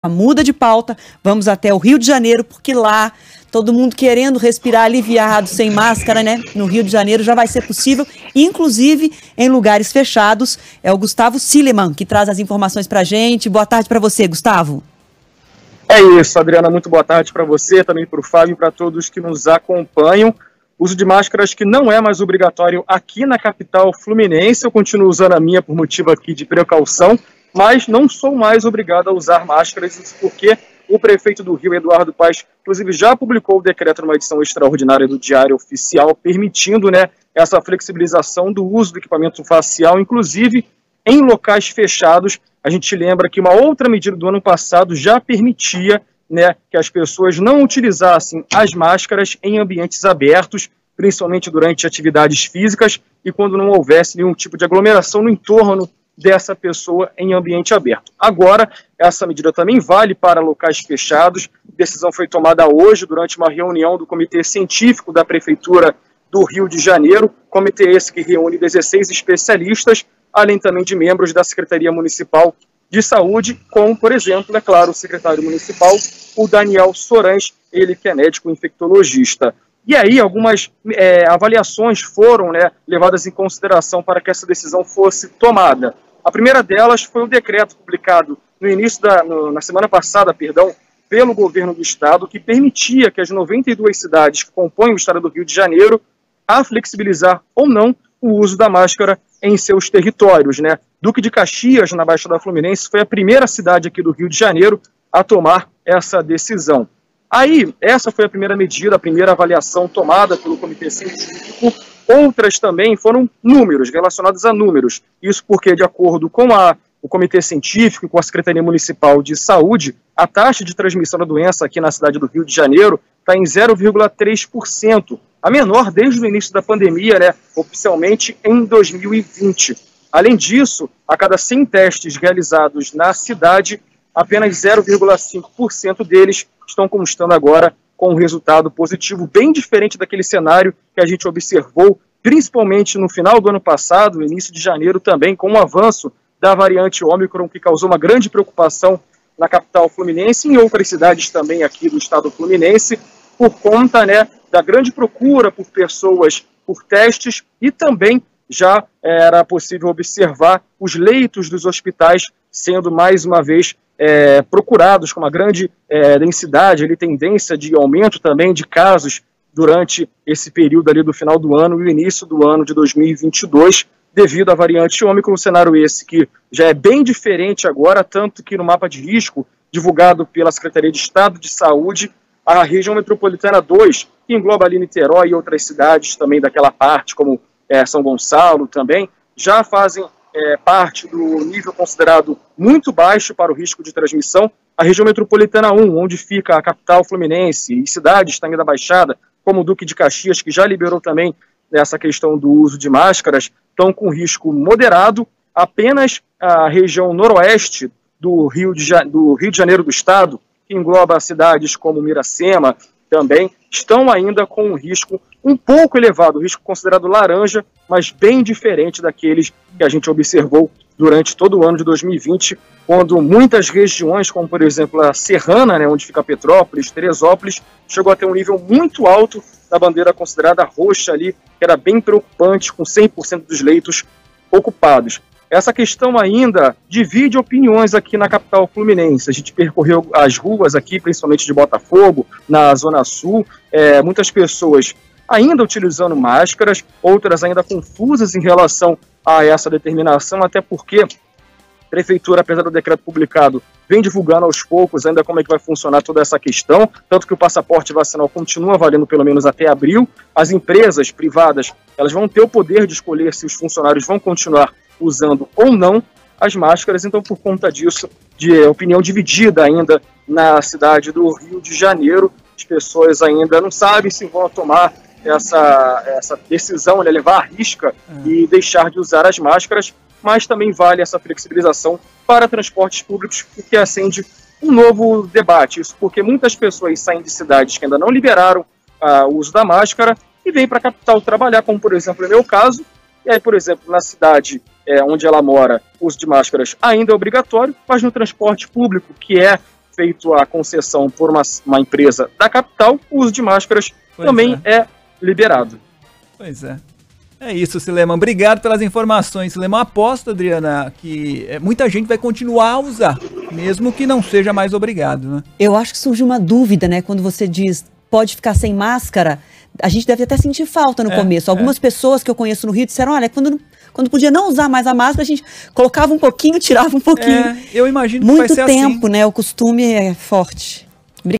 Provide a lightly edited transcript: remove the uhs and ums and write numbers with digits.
Muda de pauta, vamos até o Rio de Janeiro, porque lá todo mundo querendo respirar aliviado, sem máscara, né? No Rio de Janeiro já vai ser possível, inclusive em lugares fechados. É o Gustavo Sileman que traz as informações pra gente. Boa tarde para você, Gustavo. É isso, Adriana, muito boa tarde para você, também para o Fábio e para todos que nos acompanham. Uso de máscaras que não é mais obrigatório aqui na capital fluminense. Eu continuo usando a minha por motivo aqui de precaução, mas não sou mais obrigado a usar máscaras, isso porque o prefeito do Rio, Eduardo Paes, inclusive já publicou o decreto numa edição extraordinária do Diário Oficial, permitindo, essa flexibilização do uso do equipamento facial, inclusive em locais fechados. A gente lembra que uma outra medida do ano passado já permitia, que as pessoas não utilizassem as máscaras em ambientes abertos, principalmente durante atividades físicas e quando não houvesse nenhum tipo de aglomeração no entorno dessa pessoa em ambiente aberto. Agora, essa medida também vale para locais fechados. A decisão foi tomada hoje durante uma reunião do Comitê Científico da Prefeitura do Rio de Janeiro, comitê esse que reúne 16 especialistas, além também de membros da Secretaria Municipal de Saúde, como, por exemplo, é claro, o secretário municipal, o Daniel Sorães, ele que é médico infectologista. E aí algumas avaliações foram levadas em consideração para que essa decisão fosse tomada. A primeira delas foi o decreto publicado na semana passada, pelo governo do estado, que permitia que as 92 cidades que compõem o estado do Rio de Janeiro a flexibilizar ou não o uso da máscara em seus territórios. Duque de Caxias, na Baixada Fluminense, foi a primeira cidade aqui do Rio de Janeiro a tomar essa decisão. Aí, essa foi a primeira medida, a primeira avaliação tomada pelo Comitê Científico. Outras também foram números, relacionados a números. Isso porque, de acordo com o Comitê Científico e com a Secretaria Municipal de Saúde, a taxa de transmissão da doença aqui na cidade do Rio de Janeiro está em 0,3%, a menor desde o início da pandemia, oficialmente em 2020. Além disso, a cada 100 testes realizados na cidade, apenas 0,5% deles estão constando agora com um resultado positivo, bem diferente daquele cenário que a gente observou, principalmente no final do ano passado, início de janeiro também, com o avanço da variante Ômicron, que causou uma grande preocupação na capital fluminense e em outras cidades também aqui do estado fluminense, por conta da grande procura por pessoas por testes, e também já era possível observar os leitos dos hospitais sendo mais uma vez procurados com uma grande densidade, tendência de aumento também de casos durante esse período ali do final do ano e o início do ano de 2022, devido à variante Ômicron, um cenário esse que já é bem diferente agora, tanto que no mapa de risco divulgado pela Secretaria de Estado de Saúde, a região metropolitana 2, que engloba ali Niterói e outras cidades também daquela parte, como São Gonçalo também, já fazem parte do nível considerado muito baixo para o risco de transmissão. A região metropolitana 1, onde fica a capital fluminense, e cidades também da Baixada, como o Duque de Caxias, que já liberou também essa questão do uso de máscaras, estão com risco moderado. Apenas a região noroeste do Rio de Janeiro do estado, que engloba cidades como Miracema, também estão ainda com um risco um pouco elevado, risco considerado laranja, mas bem diferente daqueles que a gente observou durante todo o ano de 2020, quando muitas regiões, como por exemplo a Serrana, onde fica Petrópolis, Teresópolis, chegou a ter um nível muito alto da bandeira considerada roxa ali, que era bem preocupante, com 100% dos leitos ocupados. Essa questão ainda divide opiniões aqui na capital fluminense. A gente percorreu as ruas aqui, principalmente de Botafogo, na Zona Sul, muitas pessoas ainda utilizando máscaras, outras ainda confusas em relação a essa determinação, até porque a Prefeitura, apesar do decreto publicado, vem divulgando aos poucos ainda como é que vai funcionar toda essa questão, tanto que o passaporte vacinal continua valendo pelo menos até abril. As empresas privadas, elas vão ter o poder de escolher se os funcionários vão continuar usando ou não as máscaras, então por conta disso, de opinião dividida ainda na cidade do Rio de Janeiro, as pessoas ainda não sabem se vão tomar essa decisão, levar à risca e deixar de usar as máscaras, mas também vale essa flexibilização para transportes públicos, o que acende um novo debate. Isso porque muitas pessoas saem de cidades que ainda não liberaram o uso da máscara e vêm para a capital trabalhar, como por exemplo é meu caso. E aí, por exemplo, na cidade onde ela mora, o uso de máscaras ainda é obrigatório, mas no transporte público, que é feito a concessão por uma empresa da capital, o uso de máscaras também é liberado. Pois é. É isso, Sileman. Obrigado pelas informações. Sileman, aposta, Adriana, que muita gente vai continuar a usar, mesmo que não seja mais obrigado, né? Eu acho que surge uma dúvida, né? Quando você diz pode ficar sem máscara, a gente deve até sentir falta no começo. Algumas pessoas que eu conheço no Rio disseram, olha, quando podia não usar mais a máscara, a gente colocava um pouquinho, tirava um pouquinho. Eu imagino que muito vai ser tempo, assim. né? O costume é forte.